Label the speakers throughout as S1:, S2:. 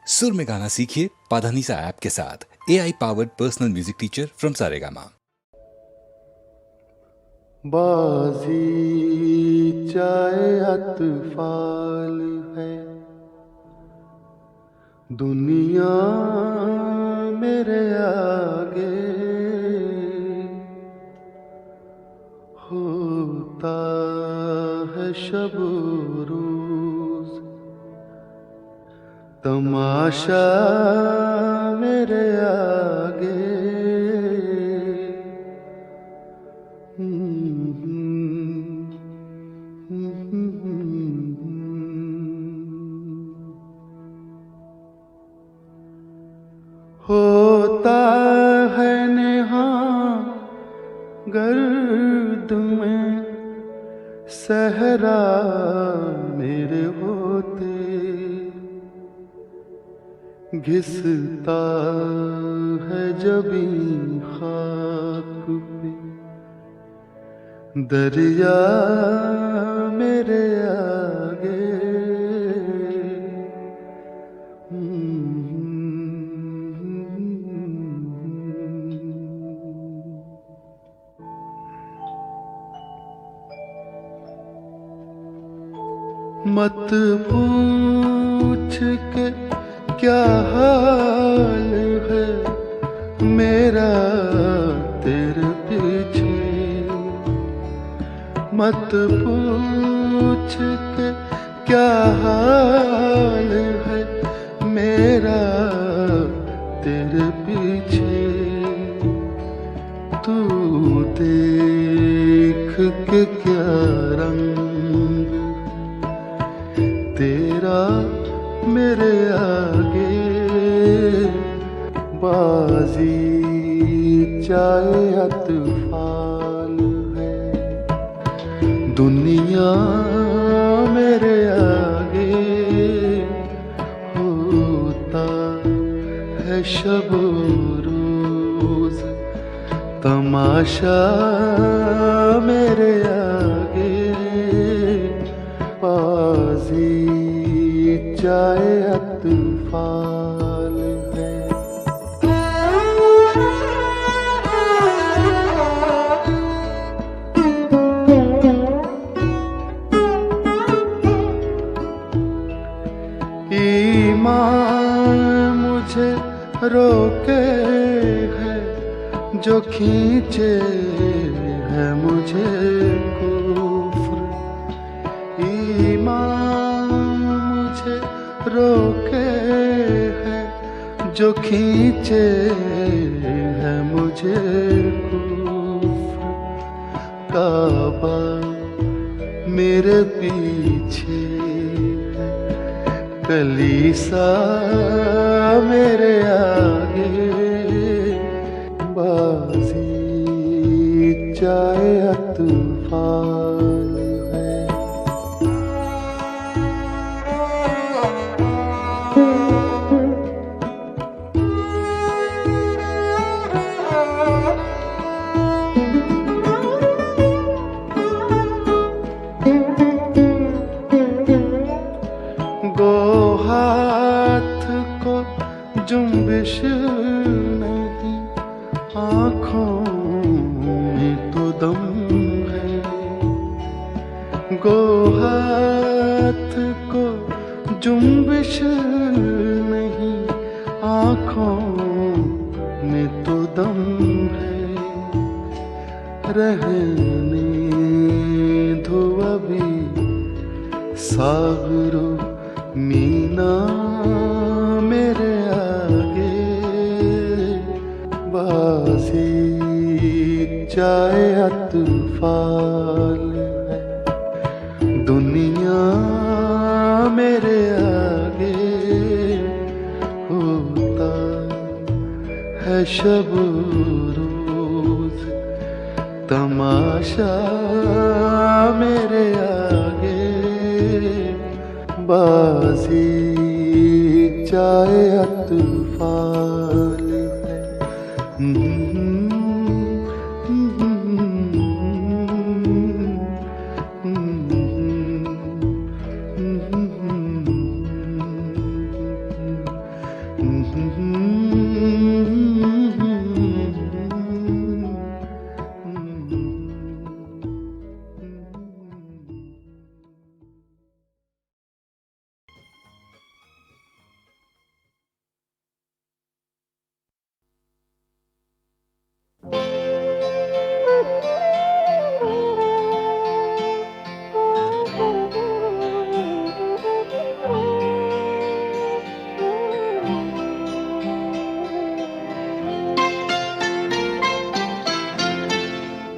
S1: सुर में गाना सीखिए पाधानीसा ऐप के साथ। AI powered personal music teacher from Saregama.
S2: बाजी चाहे अतफाल है, दुनिया मेरे आगे होता है शब रोज तमाशा मेरे आगे। होता है नेहा गर्द में सहरा मेरे होते, घिसता है जबी खाक पे दरिया मेरे आगे। मत पूछ के क्या हाल है मेरा तेरे पीछे, मत पूछ के क्या हाल है मेरा तेरे पीछे। तू देख के क्या रंग तेरा मेरे आगे, बाजी चाहे अतफाल है, दुनिया मेरे आगे होता है शब रोज तमाशा मेरे आगे। बाजी चाहे अतफाल है। ईमान मुझे रोके है जो खींचे है मुझे कुफ्र, ईमान मुझे रोके है जो खींचे है मुझे कुफ्र। काबा मेरे पीछे है, कलीसा मेरे आगे, बाजी चाहे अतफाल है। गो हाथ को जुम्बिश नहीं, आँखों में तो दम है। गो हाथ को जुम्बिश नहीं, आँखों में तो दम है। रहने दो अभी सागरो मीना मेरे आगे, बाजी चाहे अतफाल है, दुनिया मेरे आगे होता है शब रोज तमाशा मेरे आगे। बाजी चाहे अतफाल है।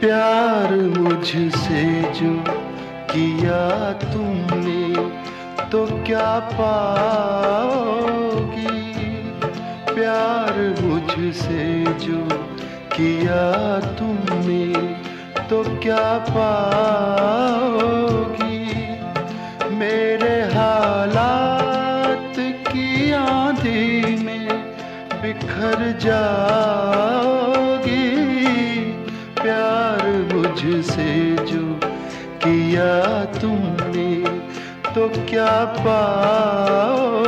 S2: प्यार मुझसे जो किया तुमने तो क्या पाओगी। प्यार मुझसे जो किया तुमने तो क्या पाओगी। मेरे हालात की आंधी में बिखर जाओगी। प्यार मुझसे जो किया तुमने तो क्या पाओगी।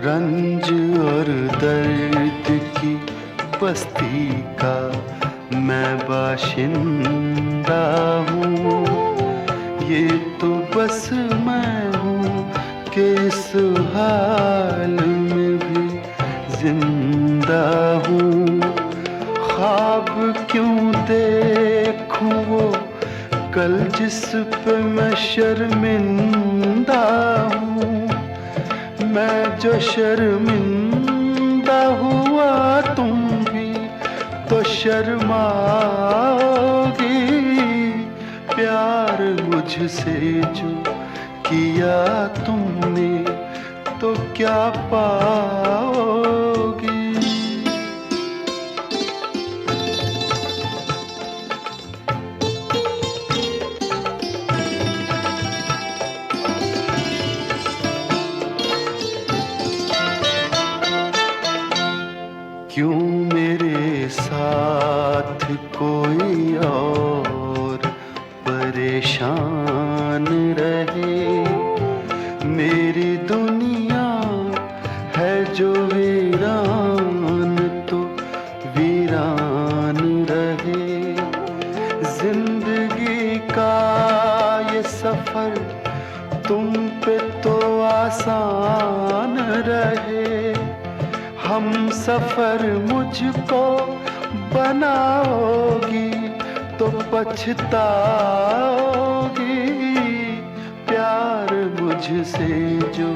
S2: रंज और दर्द की बस्ती का मैं बाशिंदा हूँ। ये तो बस मैं हूँ कि इस हाल में भी जिंदा हूँ। ख्वाब क्यों देखूँ वो कल जिस पे मैं शर्मिंदा हूँ। मैं जो शर्मिंदा हुआ तुम भी तो शर्माओगी। प्यार मुझसे जो किया तुमने तो क्या पाओगी। क्यों मेरे साथ कोई और परेशान रहे। मेरी दुनिया है जो वीरान तो वीरान रहे। जिंदगी का ये सफर तुम पे तो आसान रहे। हम सफर मुझको बनाओगी तो पछताओगी। प्यार मुझसे जो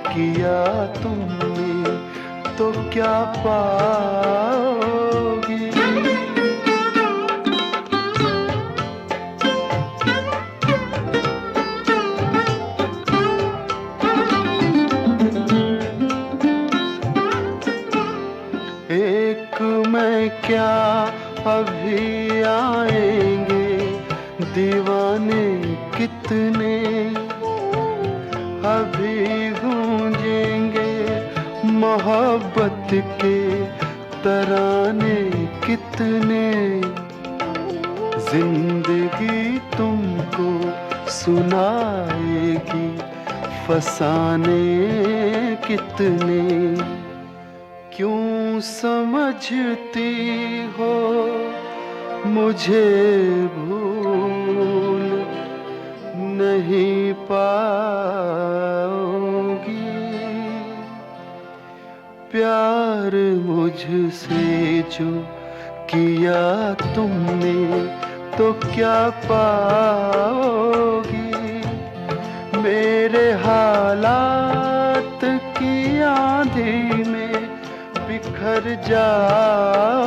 S2: किया तुमने तो क्या पाओगी। एक मैं क्या अभी आएंगे दीवाने कितने। अभी गूंजेंगे मोहब्बत के तराने कितने। जिंदगी तुमको सुनाएगी फसाने कितने। क्यों समझती हो मुझे भूल नहीं पाओगी। प्यार मुझसे जो किया तुमने तो क्या पाओगी। मेरे हालात की आंधी में बिखर जाओगी।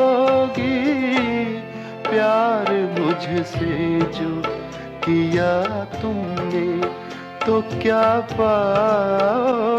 S2: प्यार मुझसे जो किया तुमने तो क्या पाओगी।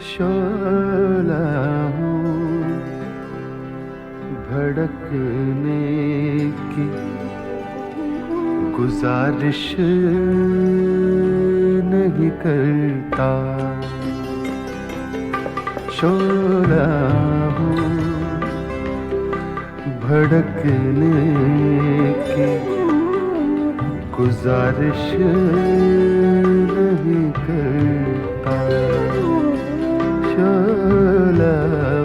S2: शोला हूँ भड़कने की गुजारिश नहीं करता, शोला हूँ भड़कने की गुजारिश नहीं करता, शोला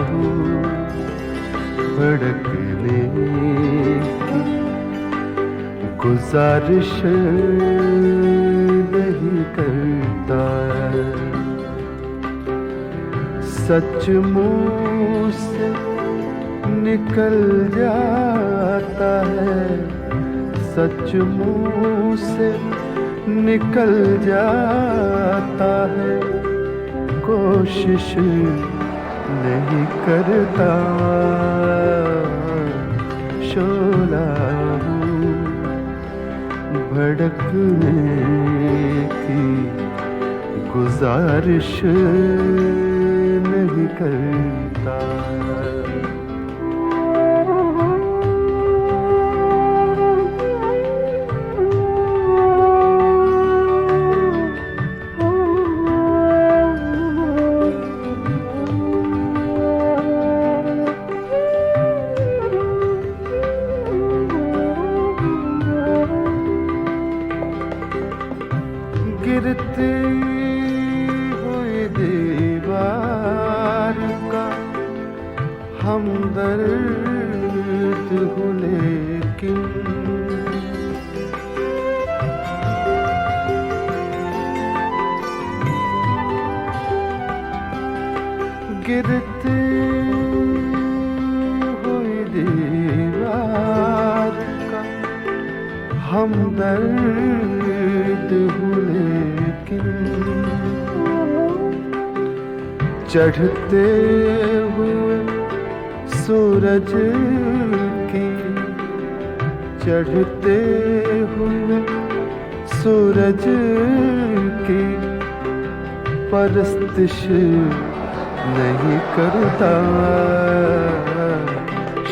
S2: हूँ भड़कने की गुजारिश नहीं करता। सच मुँह से निकल जाता है, सच मुँह से निकल जाता है, कोशिश नहीं करता, शोला हूँ भड़कने की गुजारिश नहीं करता। गिरती हुई दीवार का हमदर्द हूँ, लेकिन गिरती हुई दीवार का हमदर्द हूँ, लेकिन चढ़ते हुए सूरज की, चढ़ते हुए सूरज की परस्तिश नहीं करता,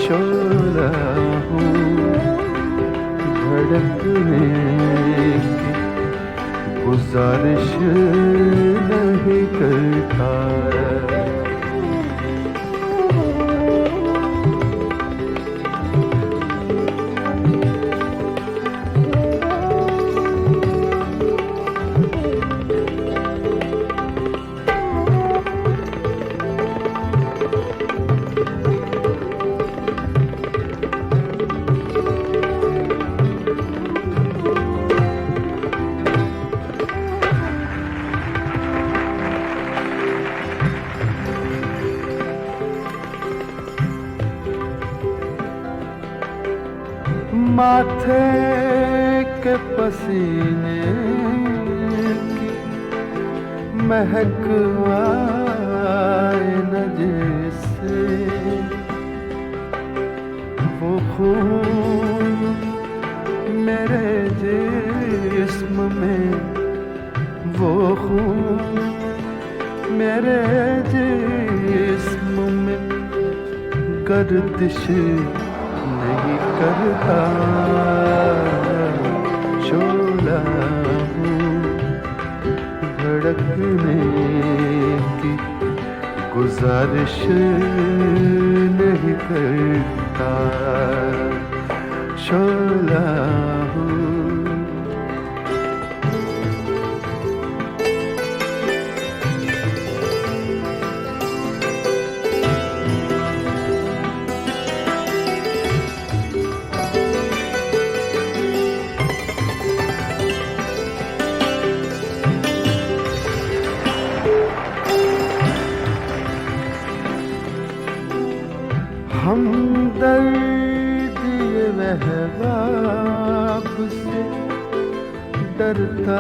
S2: शोला हूँ भड़कने की गुजारिश नहीं करता। माथे के पसीने की महक आए न जैसे, वो खून मेरे जिस्म में, वो खून मेरे जिस्म में गर्दिश नहीं करता, शोला हूँ भड़कने की गुजारिश नहीं करता, शोला हूँ। हमदर्द ये वहवाब से डरता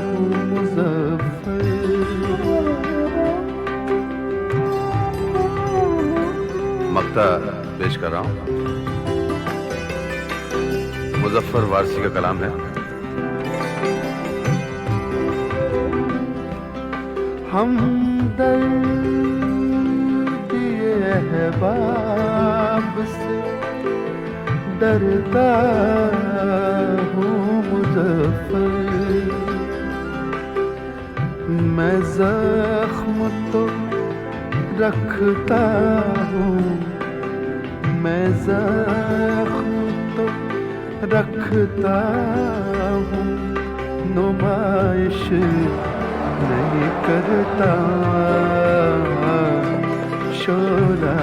S2: हूँ मुज़फ़्फ़र।
S3: मक्ता पेश कर रहा हूँ। मुज़फ़्फ़र वारसी का कलाम है।
S2: हमदर्द ये अहबाब से डरता हूँ मुज़फ़्फ़र। मैं ज़ख्म तो रखता हूँ, मैं ज़ख्म तो रखता हूँ, नुमाइश नहीं करता। शोला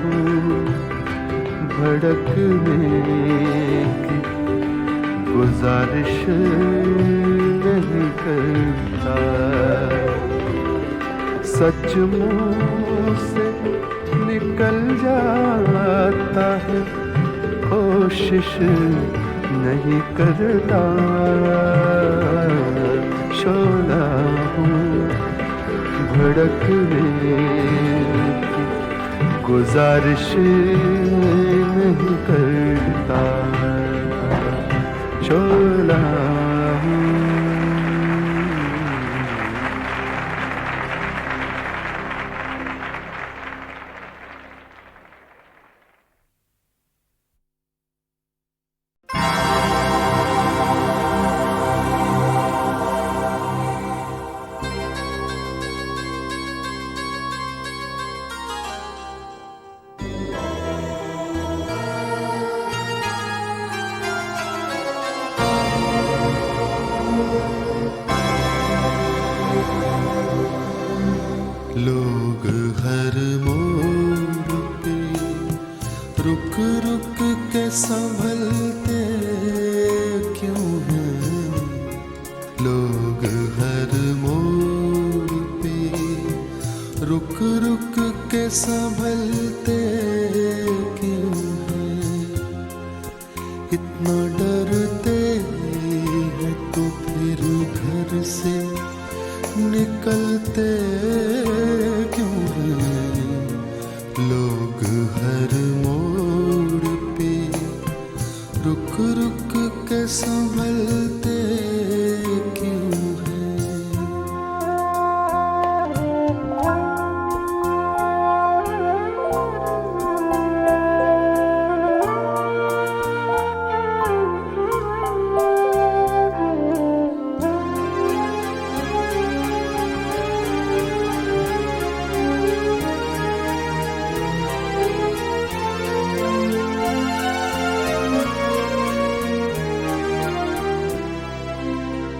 S2: हूँ भड़कने की गुजारिश नहीं करता। सच मुँह से निकल जाता है, कोशिश नहीं करता। शोला हूँ भड़कने की गुजारिश नहीं करता। शोला हूँ।
S4: लोग हर मोड़ पे रुक रुक के संभलते क्यों हैं? लोग हर मोड़ पे रुक रुक के संभलते क्यों हैं? इतना डरते हैं तो फिर घर से निकलते क्यों हैं? लोग हर मोड़ पे रुक रुक के संभलते क्यों हैं?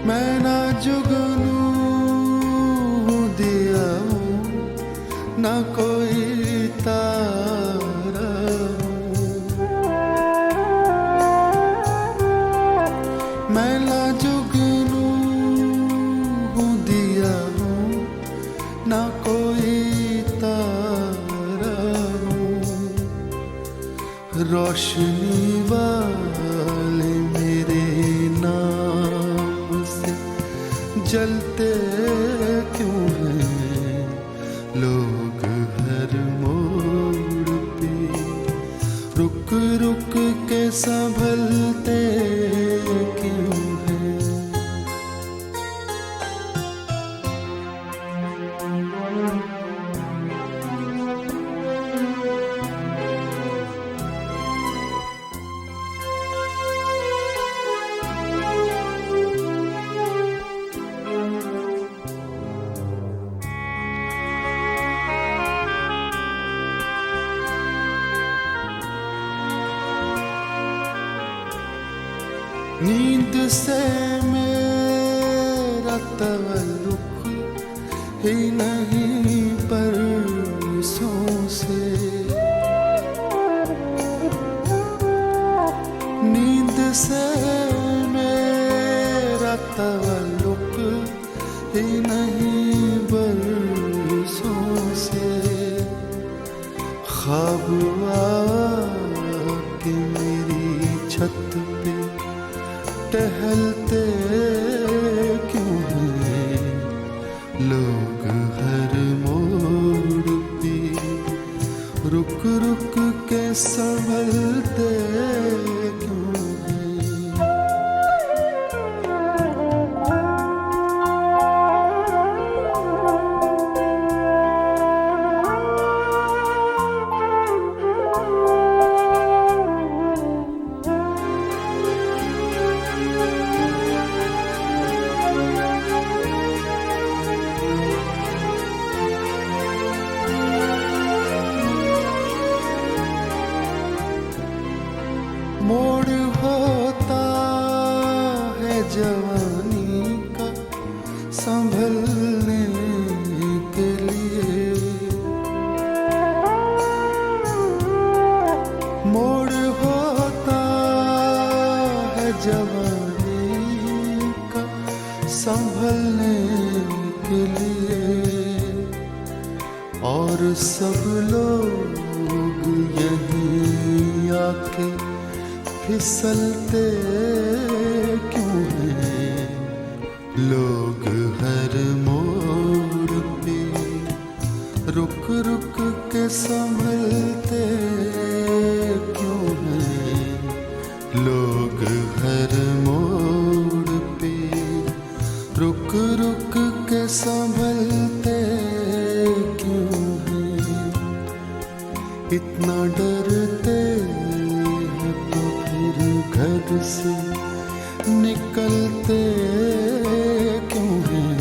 S4: मैं ना जुगनू दिया हूँ, ना कोई तारा हूँ। मैं ना जुगनू दिया हूँ, ना कोई तारा हूँ। रोशनी वाले मेरे नाम से जलते क्यों हैं? लोग हर मोड़ पे रुक रुक के संभलते क्यों हैं? नींद से मेरा तवल्लुक ही नहीं परसों से। नींद से मेरा तवल्लुक ही नहीं बरसों से। ख्वाब आके मेरी छत पे टहलते क्यों हैं लोग हर मोड़ पे, रुक रुक के संभलते क्यों हैं। मोड़ होता है जवानी का संभलने के लिए, मोड़ होता है जवानी का संभलने के लिए, और सब लोग यहीं आके फिसलते क्यों हैं लोग हर मोड़ पे, रुक रुक के संभलते क्यों हैं लोग हर मोड़ पे, रुक रुक के संभलते क्यों हैं। इतना डरते घर से निकलते क्यों हैं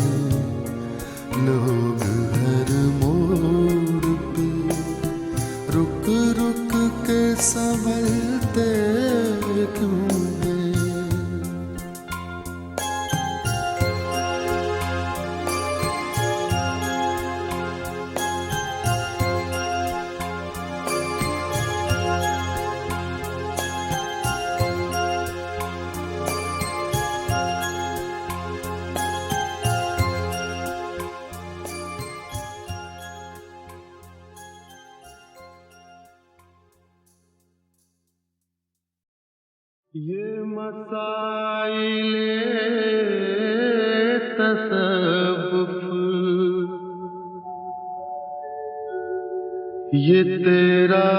S4: लोग हर मोड़ पे, रुक रुक के संभलते क्यों हैं। ये मसाइले तसव्वुफ, ये तेरा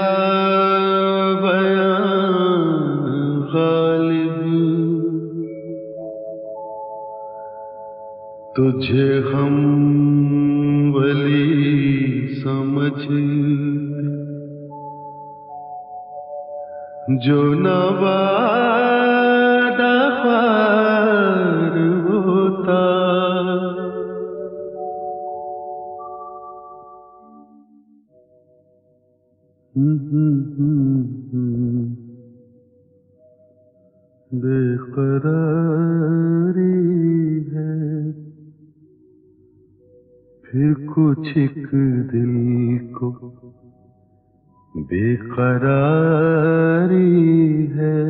S4: बयान गालिब, तुझे हम वली समझते जो नवादा ख्वार होता। बेकरारी है फिर कुछ एक दिल को बेकरारी है,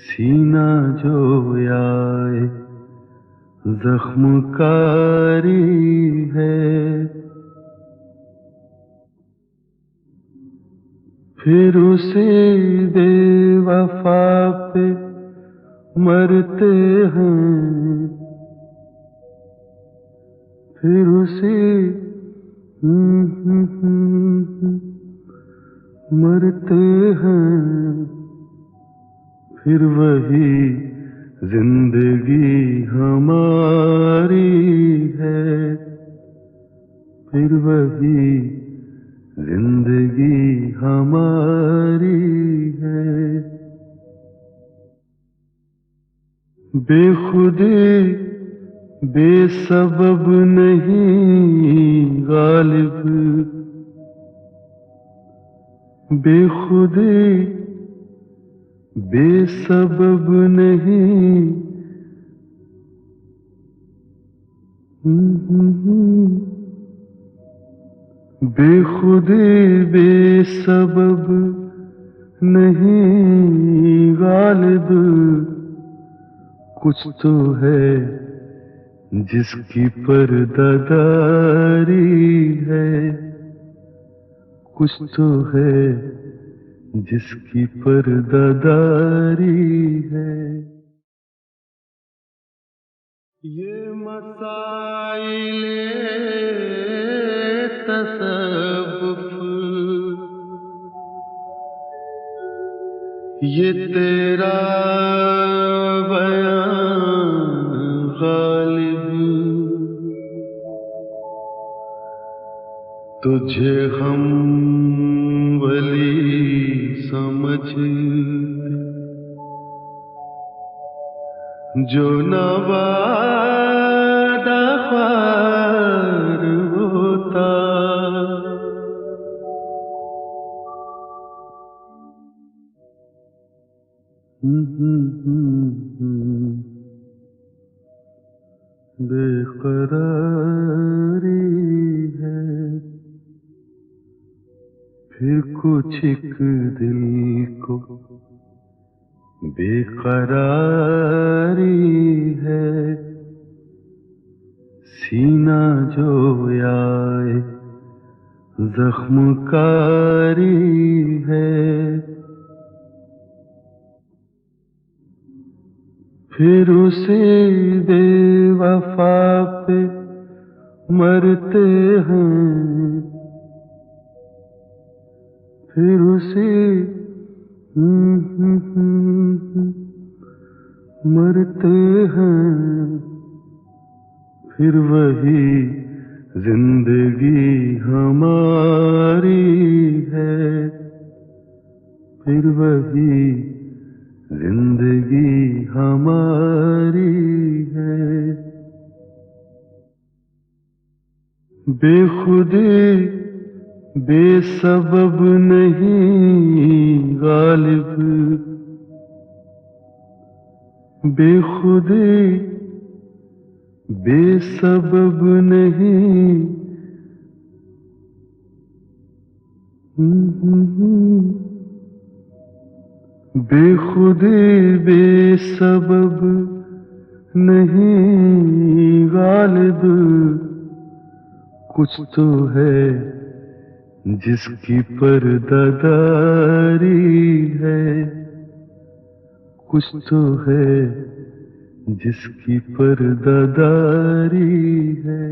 S4: सीना जो आए जख्मकारी है, फिर उसे बेवफा पे मरते हैं, फिर उसे मरते हैं, फिर वही जिंदगी हमारी है, फिर वही जिंदगी हमारी है। बेखुदी बेसबब नहीं गालिब, बेखुदी बेसबब नहीं, बेखुदी बेसबब नहीं गालिब, कुछ तो है जिसकी पर्दादारी है, कुछ तो है जिसकी पर्दादारी है। ये मसाइले तसव्वुफ, ये तेरा बयान गालिब, तुझे हम वली समझते जो नवादा ख्वार होता। बेकरारी है फिर कुछ एक दिल को बेकरारी है। सीना जो आए जख्मकारी है, फिर उसे बेवफा पे मरते हैं। फिर उसे मरते हैं। फिर वही जिंदगी हमारी है। फिर वही जिंदगी हमारी है। बेखुदी बेसबब नहीं गालिब, बेखुदी बेसबब नहीं। बेखुदी बेसबब नहीं गालिब, कुछ तो है जिसकी पर्दादारी है। कुछ तो है जिसकी पर्दादारी है।